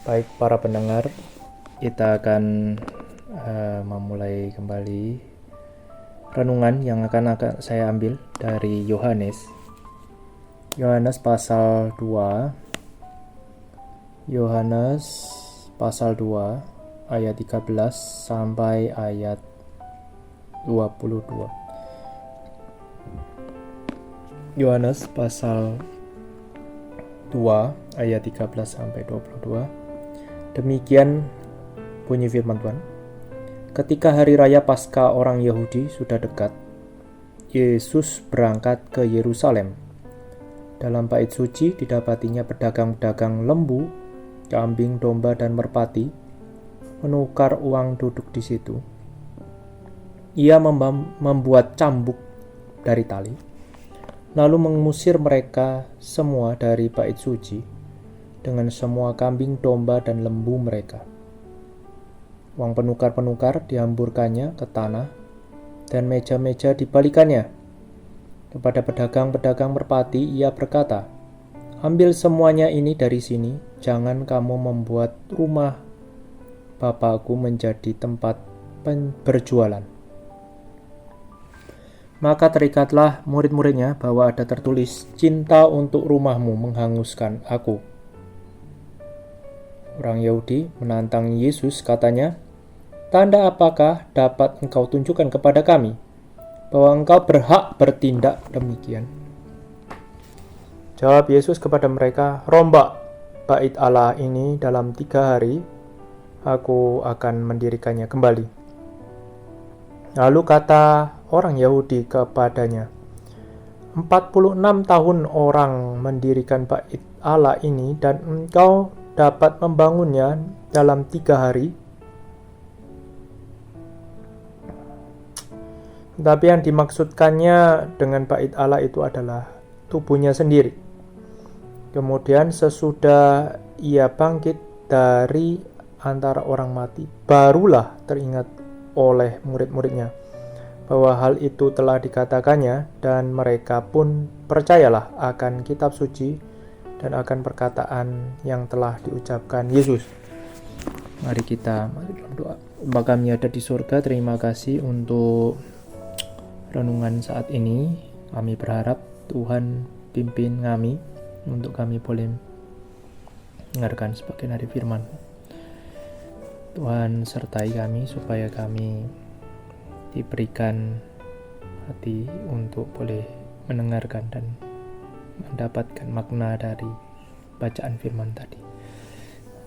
Baik para pendengar, kita akan memulai kembali renungan yang akan saya ambil dari Yohanes pasal 2. Yohanes pasal 2 ayat 13 sampai ayat 22. Yohanes pasal 2 ayat 13 sampai 22. Demikian bunyi firman Tuhan. Ketika hari raya Paskah orang Yahudi sudah dekat, Yesus berangkat ke Yerusalem. Dalam bait suci didapatinya pedagang-pedagang lembu, kambing, domba, dan merpati menukar uang duduk di situ. Ia membuat cambuk dari tali, lalu mengusir mereka semua dari bait suci dengan semua kambing, domba, dan lembu mereka. Uang penukar-penukar dihamburkannya ke tanah, dan meja-meja dibalikannya. Kepada pedagang-pedagang merpati ia berkata, "Ambil semuanya ini dari sini, jangan kamu membuat rumah Bapakku menjadi tempat berjualan." Maka terikatlah murid-muridnya bahwa ada tertulis, "Cinta untuk rumahmu menghanguskan aku." Orang Yahudi menantang Yesus, katanya, "Tanda apakah dapat engkau tunjukkan kepada kami bahwa engkau berhak bertindak demikian?" Jawab Yesus kepada mereka, "Rombak bait Allah ini dalam 3 hari, aku akan mendirikannya kembali." Lalu kata orang Yahudi kepadanya, 46 tahun orang mendirikan bait Allah ini dan engkau dapat membangunnya dalam 3 hari. Tapi yang dimaksudkannya dengan bait Allah itu adalah tubuhnya sendiri. Kemudian sesudah ia bangkit dari antara orang mati, barulah teringat oleh murid-muridnya bahwa hal itu telah dikatakannya, dan mereka pun percayalah akan kitab suci dan akan perkataan yang telah diucapkan Yesus. Mari dalam doa. Bapa kami ada di surga, terima kasih untuk renungan saat ini. Kami berharap Tuhan pimpin kami untuk kami boleh mendengarkan sebagian dari firman. Tuhan sertai kami supaya kami diberikan hati untuk boleh mendengarkan dan mendapatkan makna dari bacaan firman tadi.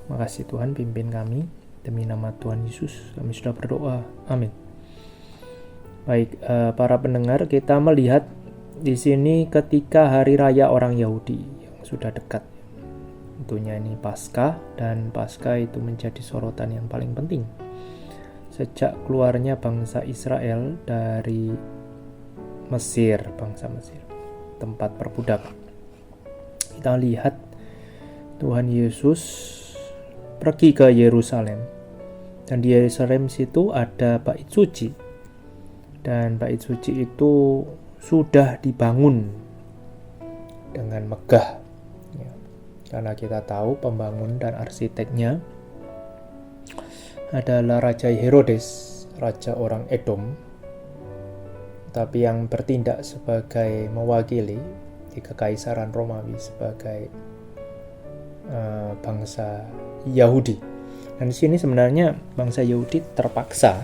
Makasih Tuhan, pimpin kami. Demi nama Tuhan Yesus kami sudah berdoa. Amin. Baik, para pendengar, kita melihat di sini ketika hari raya orang Yahudi yang sudah dekat. Tentunya ini Paskah, dan Paskah itu menjadi sorotan yang paling penting sejak keluarnya bangsa Israel dari Mesir, bangsa Mesir, tempat perbudakan. Kita lihat Tuhan Yesus pergi ke Yerusalem, dan di Yerusalem situ ada bait suci, dan bait suci itu sudah dibangun dengan megah ya. Karena kita tahu pembangun dan arsiteknya adalah Raja Herodes, raja orang Edom, tapi yang bertindak sebagai mewakili di Kekaisaran Romawi sebagai bangsa Yahudi. Dan di sini sebenarnya bangsa Yahudi terpaksa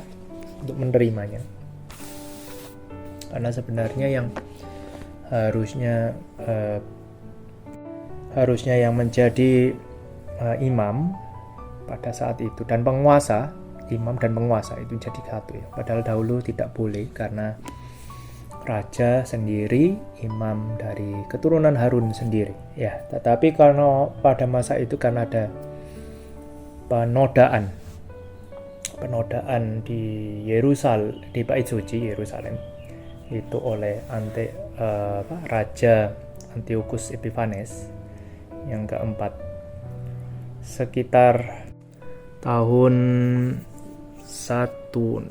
untuk menerimanya, karena sebenarnya yang harusnya yang menjadi imam pada saat itu dan penguasa, imam dan penguasa itu jadi satu ya. Padahal dahulu tidak boleh karena raja sendiri, imam dari keturunan Harun sendiri ya. Tetapi karena pada masa itu kan ada penodaan di Yerusalem, di bait suci Yerusalem itu oleh Raja Antiochus Epiphanes yang keempat sekitar tahun 168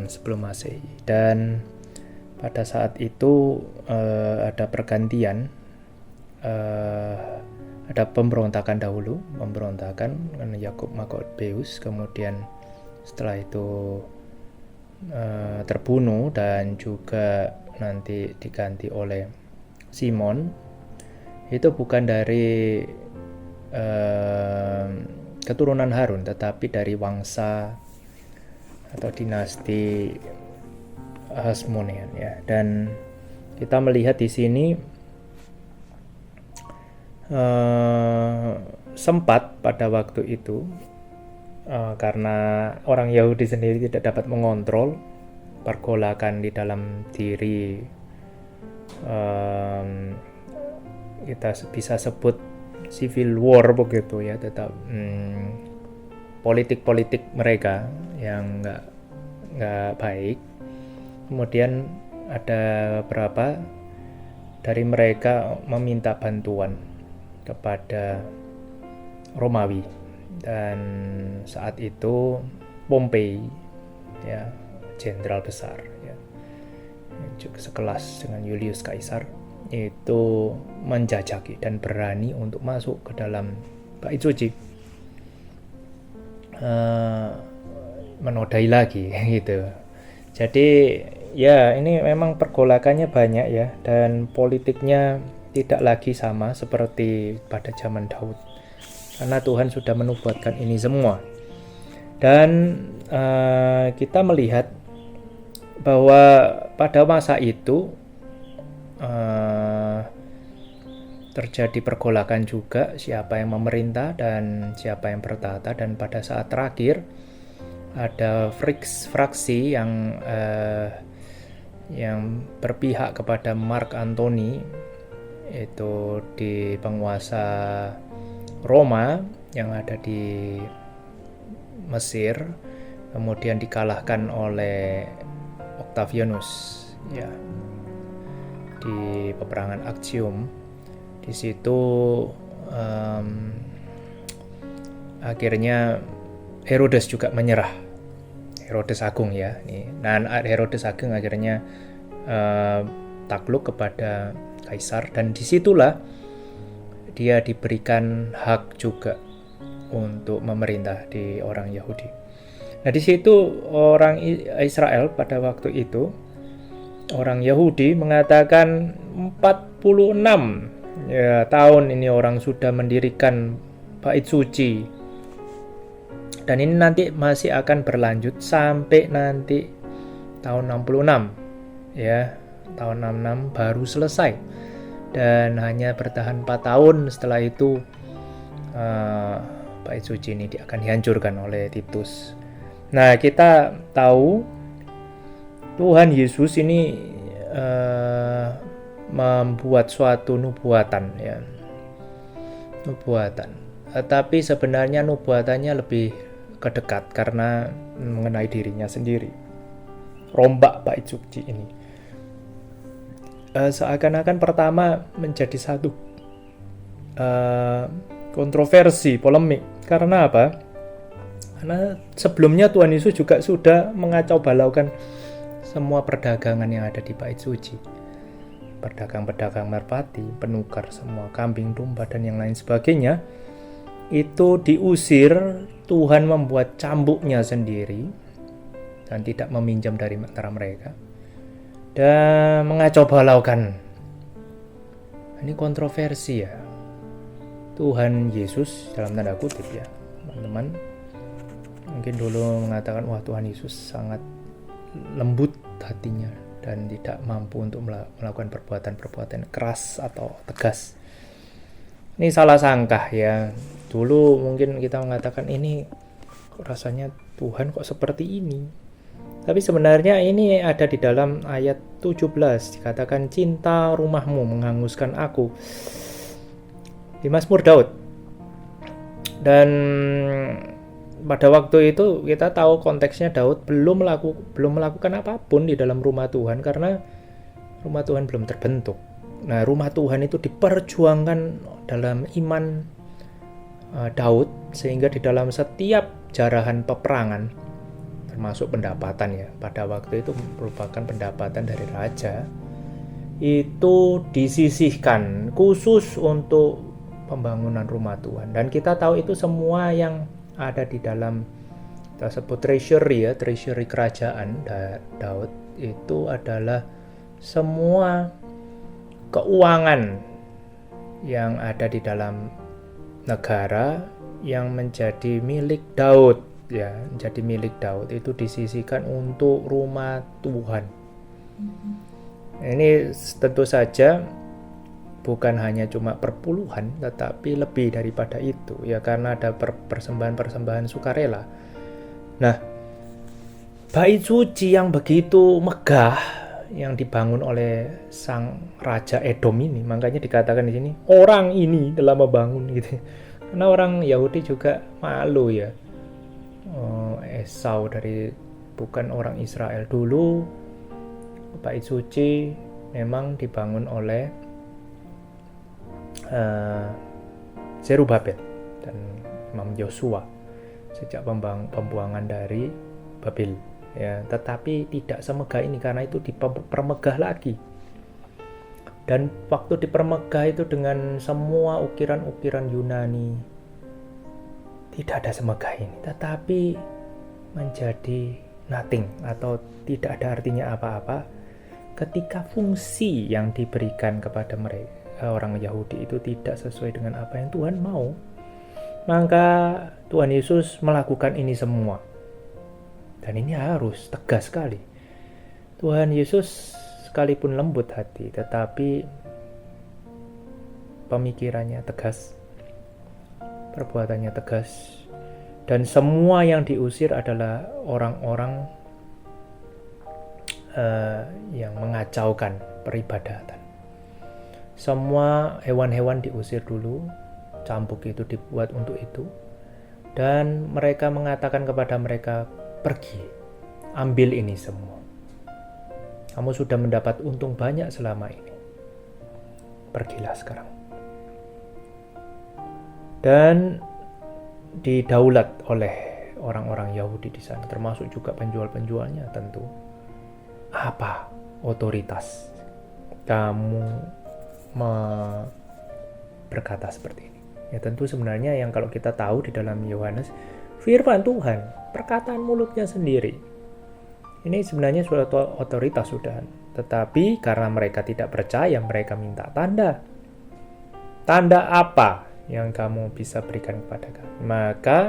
sebelum Masehi. Dan pada saat itu ada pergantian ada pemberontakan dahulu, pemberontakan karena Yakub Makobeus, kemudian setelah itu terbunuh dan juga nanti diganti oleh Simon. Itu bukan dari keturunan Harun, tetapi dari wangsa atau dinasti Hasmonean ya. Dan kita melihat di sini sempat pada waktu itu karena orang Yahudi sendiri tidak dapat mengontrol pergolakan di dalam diri, kita bisa sebut civil war begitu ya, tetap politik mereka yang nggak baik. Kemudian ada beberapa dari mereka meminta bantuan kepada Romawi, dan saat itu Pompei ya, jenderal besar ya, juga sekelas dengan Julius Caesar, itu menjajaki dan berani untuk masuk ke dalam Bait Suci, menodai lagi gitu. Jadi ya ini memang pergolakannya banyak ya, dan politiknya tidak lagi sama seperti pada zaman Daud, karena Tuhan sudah menubuatkan ini semua. Dan kita melihat bahwa pada masa itu terjadi pergolakan juga, siapa yang memerintah dan siapa yang bertata. Dan pada saat terakhir ada fraksi yang berpihak kepada Mark Antony, itu di penguasa Roma yang ada di Mesir, kemudian dikalahkan oleh Octavianus ya di peperangan Actium. Di situ akhirnya Herodes juga menyerah, Herodes Agung ya. Dan Herodes Agung akhirnya takluk kepada Kaisar, dan disitulah dia diberikan hak juga untuk memerintah di orang Yahudi. Nah, di situ orang Israel pada waktu itu, orang Yahudi mengatakan 46 ya, tahun ini orang sudah mendirikan Bait Suci, dan ini nanti masih akan berlanjut sampai nanti tahun 66 ya, tahun 66 baru selesai, dan hanya bertahan 4 tahun. Setelah itu Bait Suci ini akan dihancurkan oleh Titus. Nah, kita tahu Tuhan Yesus ini membuat suatu nubuatan ya, nubuatan. Tapi sebenarnya nubuatannya lebih kedekat karena mengenai dirinya sendiri. Rombak Bait Suci ini seakan-akan pertama menjadi satu kontroversi, polemik. Karena apa? Karena sebelumnya Tuhan Yesus juga sudah mengacau balaukan semua perdagangan yang ada di Bait Suci. Pedagang-pedagang merpati, penukar semua kambing, domba, dan yang lain sebagainya, itu diusir. Tuhan membuat cambuknya sendiri dan tidak meminjam dari antara mereka, dan mengacau balaukan. Ini kontroversi ya. Tuhan Yesus dalam tanda kutip ya, teman-teman mungkin dulu mengatakan, wah, Tuhan Yesus sangat lembut hatinya dan tidak mampu untuk melakukan perbuatan-perbuatan keras atau tegas. Ini salah sangka ya. Dulu mungkin kita mengatakan, ini kok rasanya Tuhan kok seperti ini. Tapi sebenarnya ini ada di dalam ayat 17, dikatakan cinta rumahmu menghanguskan aku, di Mazmur Daud. Dan pada waktu itu kita tahu konteksnya, Daud belum melakukan apapun di dalam rumah Tuhan karena rumah Tuhan belum terbentuk. Nah, rumah Tuhan itu diperjuangkan dalam iman Daud, sehingga di dalam setiap jarahan peperangan, termasuk pendapatan ya, pada waktu itu merupakan pendapatan dari raja, itu disisihkan khusus untuk pembangunan rumah Tuhan. Dan kita tahu itu semua yang ada di dalam, kita sebut treasury kerajaan Daud, itu adalah semua keuangan yang ada di dalam negara yang menjadi milik Daud, ya, menjadi milik Daud itu disisihkan untuk rumah Tuhan. Ini tentu saja bukan hanya cuma perpuluhan, tetapi lebih daripada itu, ya, karena ada persembahan-persembahan sukarela. Nah, bait suci yang begitu megah yang dibangun oleh sang raja Edom ini, makanya dikatakan di sini orang ini telah membangun gitu. Karena orang Yahudi juga malu, ya. Esau bukan orang Israel dulu. Bait suci memang dibangun oleh Zerubabel dan Imam Yosua sejak pembuangan dari Babel, ya. Tetapi tidak semegah ini karena itu dipermegah lagi. Dan waktu dipermegah itu dengan semua ukiran-ukiran Yunani, tidak ada semegah ini, tetapi menjadi nothing atau tidak ada artinya apa-apa ketika fungsi yang diberikan kepada mereka, orang Yahudi, itu tidak sesuai dengan apa yang Tuhan mau. Maka Tuhan Yesus melakukan ini semua. Dan ini harus tegas sekali. Tuhan Yesus sekalipun lembut hati, tetapi pemikirannya tegas, perbuatannya tegas, dan semua yang diusir adalah orang-orang yang mengacaukan peribadatan. Semua hewan-hewan diusir dulu, cambuk itu dibuat untuk itu, dan mereka mengatakan kepada mereka, pergi, ambil ini semua. Kamu sudah mendapat untung banyak selama ini. Pergilah sekarang. Dan didaulat oleh orang-orang Yahudi di sana, termasuk juga penjual-penjualnya tentu. Apa otoritas kamu berkata seperti ini? Ya tentu sebenarnya yang kalau kita tahu di dalam Yohanes, firman Tuhan, perkataan mulutnya sendiri. Ini sebenarnya suatu otoritas sudah. Tetapi karena mereka tidak percaya, mereka minta tanda. Tanda apa yang kamu bisa berikan kepada kami? Maka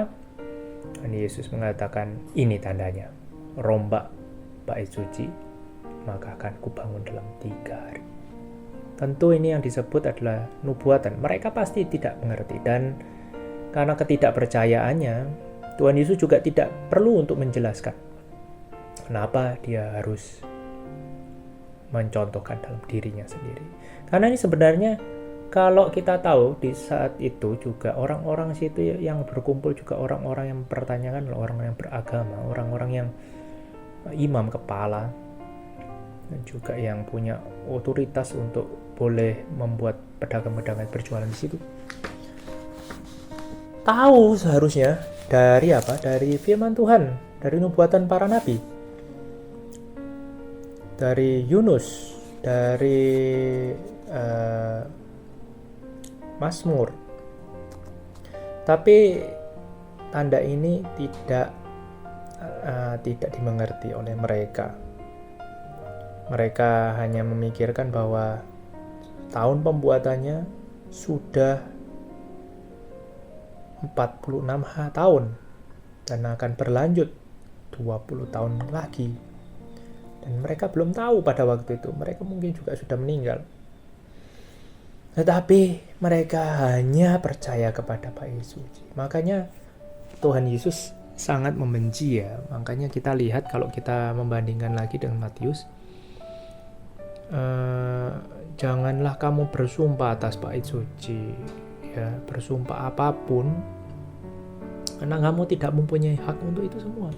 Yesus mengatakan, ini tandanya, rombak bait suci, maka akan kubangun dalam 3 hari. Tentu ini yang disebut adalah nubuatan. Mereka pasti tidak mengerti, dan karena ketidakpercayaannya, Tuhan Yesus juga tidak perlu untuk menjelaskan kenapa dia harus mencontohkan dalam dirinya sendiri. Karena ini sebenarnya kalau kita tahu di saat itu juga orang-orang situ yang berkumpul juga orang-orang yang mempertanyakan, orang yang beragama, orang-orang yang imam kepala, dan juga yang punya otoritas untuk boleh membuat pedagang-pedagang berjualan di situ. Tahu seharusnya dari apa? Dari firman Tuhan, dari nubuatan para nabi, dari Yunus, dari Mazmur. Tapi tanda ini tidak dimengerti oleh mereka. Mereka hanya memikirkan bahwa tahun pembuatannya sudah 46 tahun dan akan berlanjut 20 tahun lagi. Dan mereka belum tahu pada waktu itu, mereka mungkin juga sudah meninggal. Tetapi mereka hanya percaya kepada bait suci. Makanya Tuhan Yesus sangat membenci, ya. Makanya kita lihat kalau kita membandingkan lagi dengan Matius, janganlah kamu bersumpah atas bait suci, ya, bersumpah apapun, karena kamu tidak mempunyai hak untuk itu semua.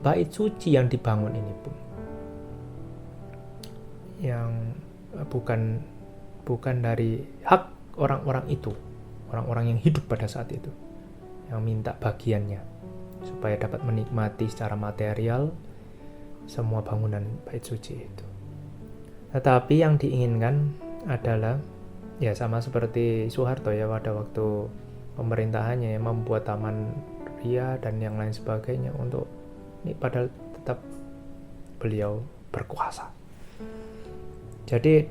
Bait suci yang dibangun ini pun yang bukan dari hak orang-orang itu, orang-orang yang hidup pada saat itu, yang minta bagiannya supaya dapat menikmati secara material semua bangunan bait suci itu. Tetapi yang diinginkan adalah Ya sama seperti Soeharto ya pada waktu pemerintahannya ya, membuat taman ria dan yang lain sebagainya untuk ini, padahal tetap beliau berkuasa. Jadi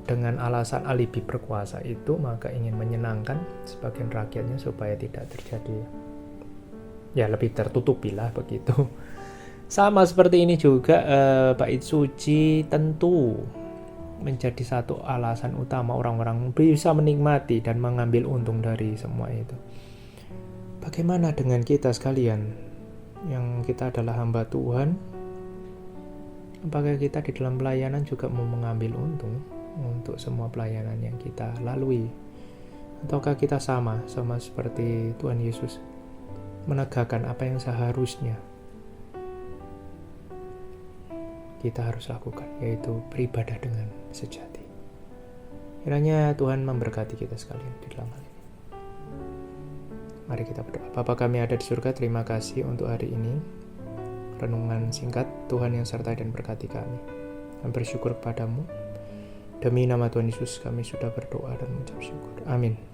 dengan alasan alibi berkuasa itu, maka ingin menyenangkan sebagian rakyatnya supaya tidak terjadi, ya lebih tertutupi lah begitu. Sama seperti ini juga bait suci tentu menjadi satu alasan utama orang-orang bisa menikmati dan mengambil untung dari semua itu. Bagaimana dengan kita sekalian yang kita adalah hamba Tuhan? Apakah kita di dalam pelayanan juga mau mengambil untung untuk semua pelayanan yang kita lalui? Ataukah kita sama seperti Tuhan Yesus, menegakkan apa yang seharusnya kita harus lakukan, yaitu beribadah dengan sejati. Kiranya Tuhan memberkati kita sekalian di dalam hal ini. Mari kita berdoa. Bapa kami ada di surga, terima kasih untuk hari ini. Renungan singkat, Tuhan yang sertai dan berkati kami. Kami bersyukur kepadamu. Demi nama Tuhan Yesus kami sudah berdoa dan mengucap syukur. Amin.